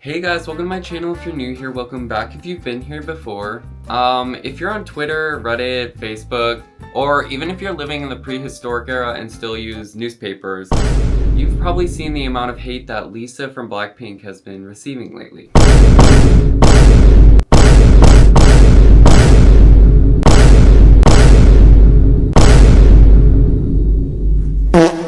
Hey guys, welcome to my channel. If you're new here, welcome back if you've been here before. If you're on Twitter, Reddit, Facebook, or even if you're living in the prehistoric era and still use newspapers, you've probably seen the amount of hate that Lisa from Blackpink has been receiving lately.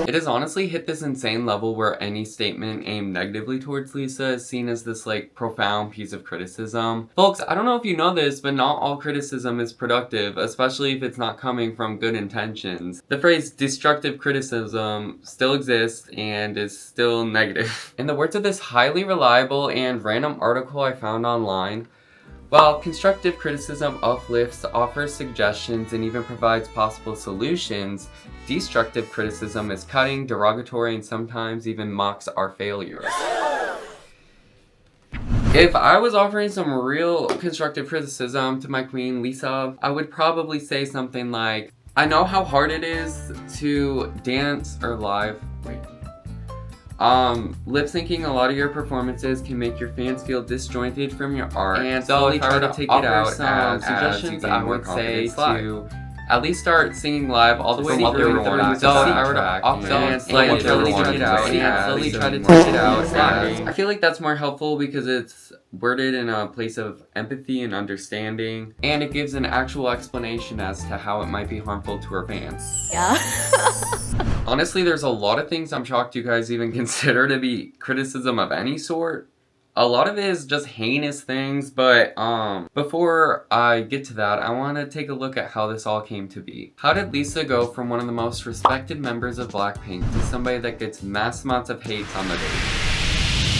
It has honestly hit this insane level where any statement aimed negatively towards Lisa is seen as this profound piece of criticism. Folks, I don't know if you know this, but not all criticism is productive, especially if it's not coming from good intentions. The phrase destructive criticism still exists and is still negative. In the words of this highly reliable and random article I found online, while constructive criticism uplifts, offers suggestions, and even provides possible solutions, destructive criticism is cutting, derogatory, and sometimes even mocks our failures. If I was offering some real constructive criticism to my queen, Lisa, I would probably say something like, I know how hard it is to dance or lip syncing a lot of your performances can make your fans feel disjointed from your art. And so if I were to take it out as suggestions, I would say to at least start singing live all the way through the recording. So if I were to offer and slowly take it out and slowly try to take it out. I feel like that's more helpful because it's worded in a place of empathy and understanding, and it gives an actual explanation as to how it might be harmful to her fans. Yeah. Honestly, there's a lot of things I'm shocked you guys even consider to be criticism of any sort. A lot of it is just heinous things, but before I get to that, I want to take a look at how this all came to be. How did Lisa go from one of the most respected members of Blackpink to somebody that gets mass amounts of hate on the day?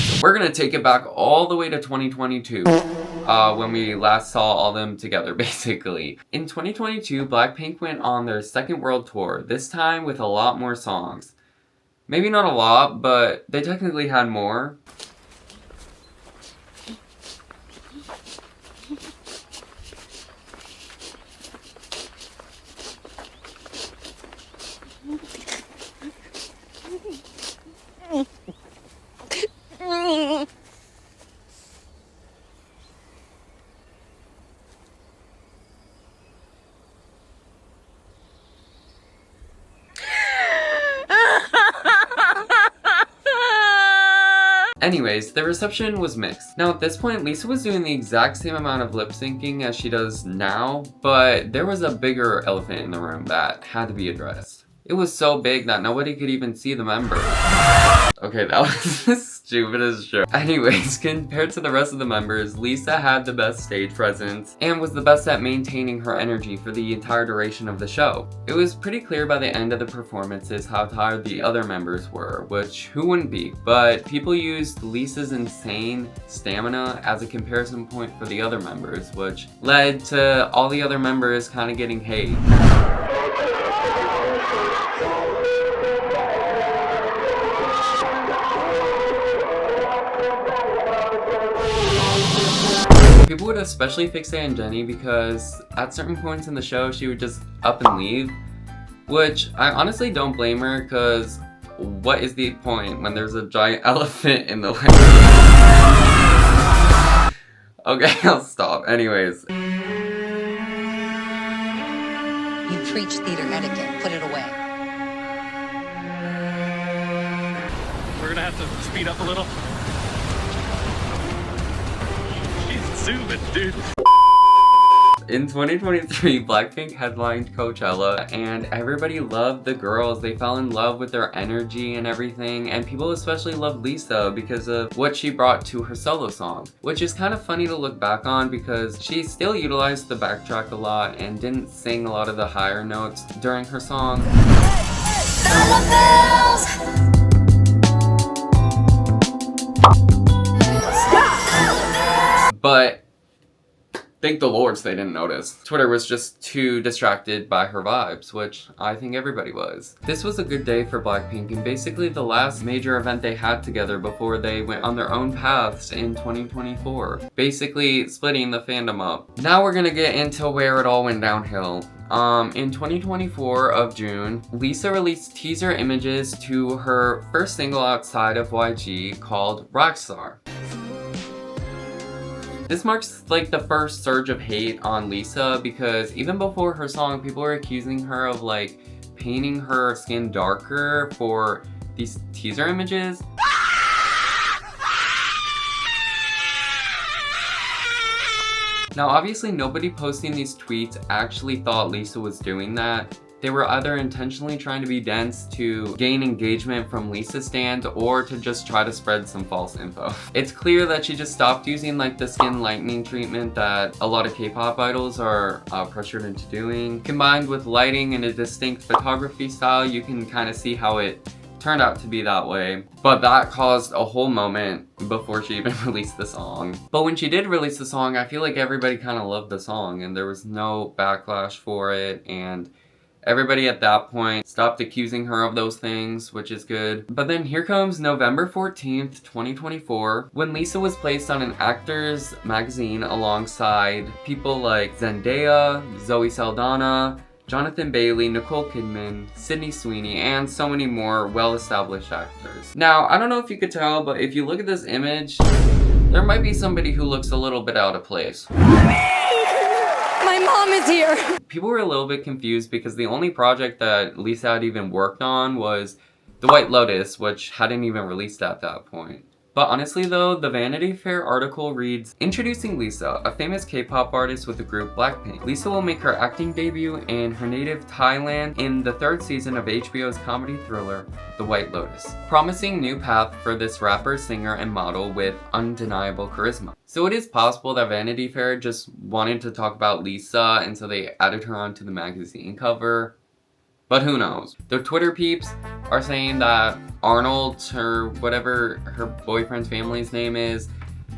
So we're gonna take it back all the way to 2022, when we last saw all them together, basically. In 2022, Blackpink went on their second world tour, this time with a lot more songs. Maybe not a lot, but they technically had more. Anyways, the reception was mixed. Now at this point, Lisa was doing the exact same amount of lip syncing as she does now, but there was a bigger elephant in the room that had to be addressed. It was so big that nobody could even see the members. Okay, that was the stupidest joke. Anyways, compared to the rest of the members, Lisa had the best stage presence and was the best at maintaining her energy for the entire duration of the show. It was pretty clear by the end of the performances how tired the other members were, which who wouldn't be, but people used Lisa's insane stamina as a comparison point for the other members, which led to all the other members kind of getting hate. People would especially fixate on Jennie because at certain points in the show she would just up and leave, which I honestly don't blame her because what is the point when there's a giant elephant in the way? Okay, I'll stop. Anyways. You preach theater etiquette. Put it away. We're gonna have to speed up a little. Zooming, dude. In 2023, Blackpink headlined Coachella, and everybody loved the girls. They fell in love with their energy and everything, and people especially loved Lisa because of what she brought to her solo song, which is kind of funny to look back on because she still utilized the backtrack a lot and didn't sing a lot of the higher notes during her song. But thank the lords they didn't notice. Twitter was just too distracted by her vibes, which I think everybody was. This was a good day for Blackpink and basically the last major event they had together before they went on their own paths in 2024. Basically splitting the fandom up. Now we're gonna get into where it all went downhill. In 2024 of June, Lisa released teaser images to her first single outside of YG called Rockstar. This marks like the first surge of hate on Lisa because even before her song, people were accusing her of like painting her skin darker for these teaser images. Now obviously nobody posting these tweets actually thought Lisa was doing that. They were either intentionally trying to be dense to gain engagement from Lisa stans or to just try to spread some false info. It's clear that she just stopped using like the skin lightening treatment that a lot of K-pop idols are pressured into doing. Combined with lighting and a distinct photography style, you can kind of see how it turned out to be that way. But that caused a whole moment before she even released the song. But when she did release the song, I feel like everybody kind of loved the song and there was no backlash for it, and everybody at that point stopped accusing her of those things, which is good. But then here comes November 14th, 2024, when Lisa was placed on an actor's magazine alongside people like Zendaya, Zoe Saldana, Jonathan Bailey, Nicole Kidman, Sydney Sweeney, and so many more well-established actors. Now, I don't know if you could tell, but if you look at this image, there might be somebody who looks a little bit out of place. My mom is here! People were a little bit confused because the only project that Lisa had even worked on was The White Lotus, which hadn't even released at that point. But honestly though, the Vanity Fair article reads, "Introducing Lisa, a famous K-pop artist with the group Blackpink. Lisa will make her acting debut in her native Thailand in the 3rd season of HBO's comedy thriller, The White Lotus. Promising new path for this rapper, singer, and model with undeniable charisma." So it is possible that Vanity Fair just wanted to talk about Lisa and so they added her onto the magazine cover. But who knows? The Twitter peeps are saying that Arnold, or whatever her boyfriend's family's name is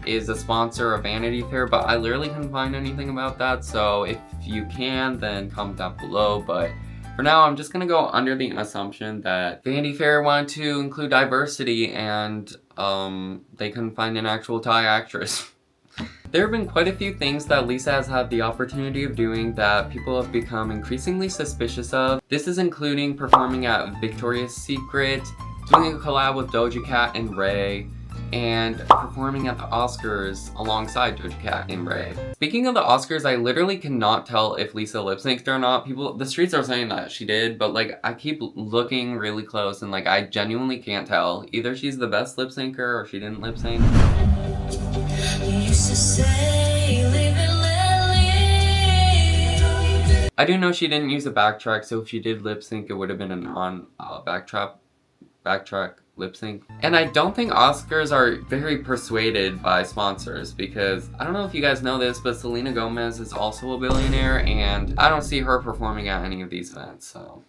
a sponsor of Vanity Fair, but I literally couldn't find anything about that, so if you can, then comment down below. But for now, I'm just gonna go under the assumption that Vanity Fair wanted to include diversity and they couldn't find an actual Thai actress. There have been quite a few things that Lisa has had the opportunity of doing that people have become increasingly suspicious of. This is including performing at Victoria's Secret, doing a collab with Doja Cat and Ray, and performing at the Oscars alongside Doja Cat and Ray. Speaking of the Oscars, I literally cannot tell if Lisa lip-synced or not. The streets are saying that she did, but like I keep looking really close and like I genuinely can't tell. Either she's the best lip-syncer or she didn't lip-sync. I do know she didn't use a backtrack, so if she did lip-sync, it would have been a backtrack lip-sync. And I don't think Oscars are very persuaded by sponsors because I don't know if you guys know this, but Selena Gomez is also a billionaire and I don't see her performing at any of these events, so.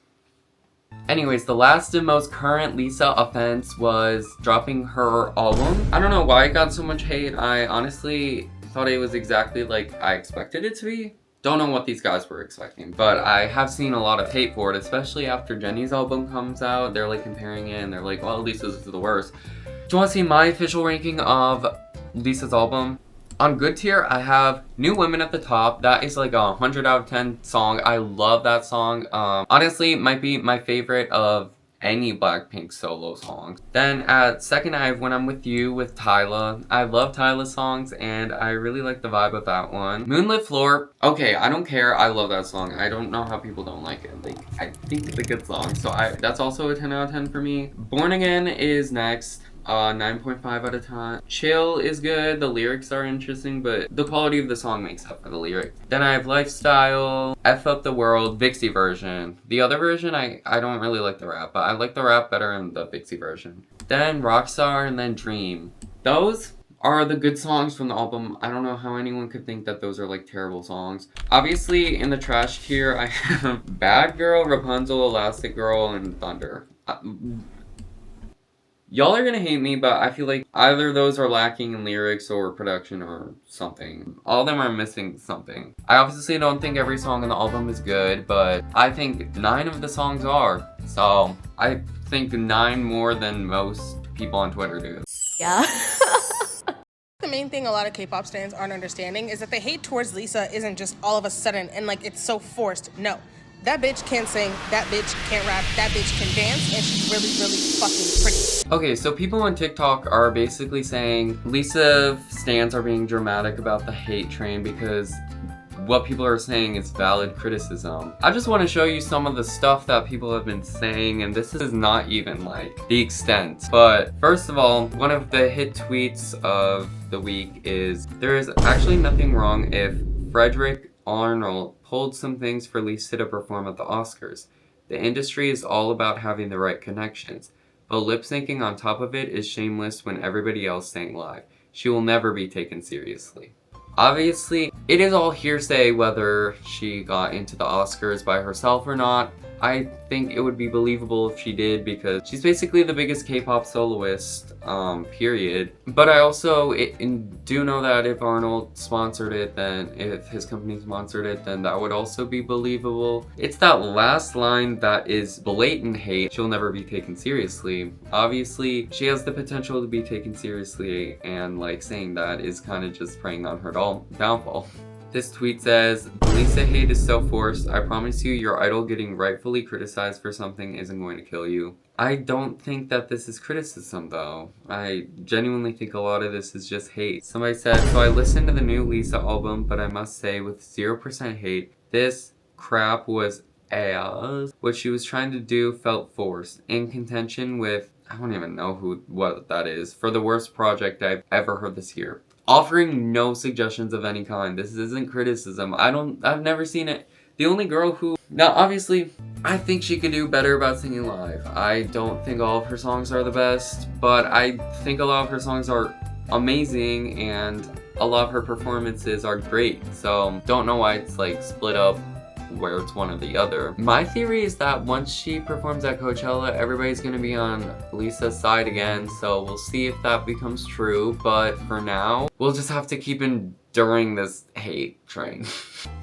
Anyways, the last and most current Lisa offense was dropping her album. I don't know why it got so much hate. I honestly thought it was exactly like I expected it to be. Don't know what these guys were expecting, but I have seen a lot of hate for it, especially after JENNIE's album comes out. They're like comparing it and they're like, well, Lisa's the worst. Do you want to see my official ranking of Lisa's album? On good tier, I have New Women at the top. That is like a 100 out of 10 song. I love that song. Honestly, it might be my favorite of any Blackpink solo songs. Then at second, I have When I'm With You with Tyla. I love Tyla's songs and I really like the vibe of that one. Moonlit Floor, okay, I don't care. I love that song. I don't know how people don't like it. Like, I think it's a good song. So that's also a 10 out of 10 for me. Born Again is next. 9.5 out of 10. Chill is good, the lyrics are interesting, but the quality of the song makes up for the lyrics. Then I have Lifestyle, F Up the World, Vixie version. The other version, I don't really like the rap, but I like the rap better in the Vixie version. Then Rockstar, and then Dream. Those are the good songs from the album. I don't know how anyone could think that those are like terrible songs. Obviously, in the trash tier, I have Bad Girl, Rapunzel, Elastic Girl, and Thunder. Y'all are gonna hate me, but I feel like either those are lacking in lyrics or production or something. All of them are missing something. I obviously don't think every song on the album is good, but I think 9 of the songs are. So I think 9 more than most people on Twitter do. Yeah. The main thing a lot of K-pop stans aren't understanding is that the hate towards Lisa isn't just all of a sudden and like it's so forced. No. That bitch can't sing, that bitch can't rap, that bitch can dance, and she's really, really fucking pretty. Okay, so people on TikTok are basically saying Lisa stans are being dramatic about the hate train because what people are saying is valid criticism. I just want to show you some of the stuff that people have been saying, and this is not even like the extent. But first of all, one of the hit tweets of the week is, there is actually nothing wrong if Frederick Arnold pulled some things for Lisa to perform at the Oscars. The industry is all about having the right connections, but lip syncing on top of it is shameless when everybody else sang live. She will never be taken seriously. Obviously, it is all hearsay whether she got into the Oscars by herself or not. I think it would be believable if she did because she's basically the biggest K-pop soloist, period. But I also do know that if Arnold sponsored it, then if his company sponsored it, then that would also be believable. It's that last line that is blatant hate. She'll never be taken seriously. Obviously, she has the potential to be taken seriously, and like saying that is kind of just preying on her downfall. This tweet says, "The Lisa hate is so forced. I promise you, your idol getting rightfully criticized for something isn't going to kill you." I don't think that this is criticism though. I genuinely think a lot of this is just hate. Somebody said, "So I listened to the new Lisa album, but I must say with 0% hate, this crap was ass. What she was trying to do felt forced. In contention with," I don't even know what that is, "for the worst project I've ever heard this year." Offering no suggestions of any kind. This isn't criticism. I've never seen it. The only girl who, now obviously, I think she could do better about singing live. I don't think all of her songs are the best, but I think a lot of her songs are amazing and a lot of her performances are great. So don't know why it's like split up where it's one or the other. My theory is that once she performs at Coachella, everybody's gonna be on Lisa's side again, so we'll see if that becomes true, but for now, we'll just have to keep enduring this hate train.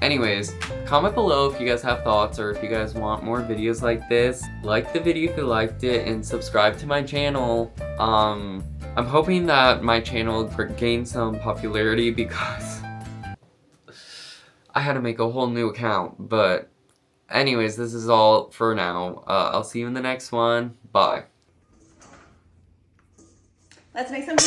Anyways, comment below if you guys have thoughts or if you guys want more videos like this. Like the video if you liked it and subscribe to my channel. I'm hoping that my channel gains some popularity because I had to make a whole new account, but anyways, this is all for now. I'll see you in the next one. Bye. Let's make some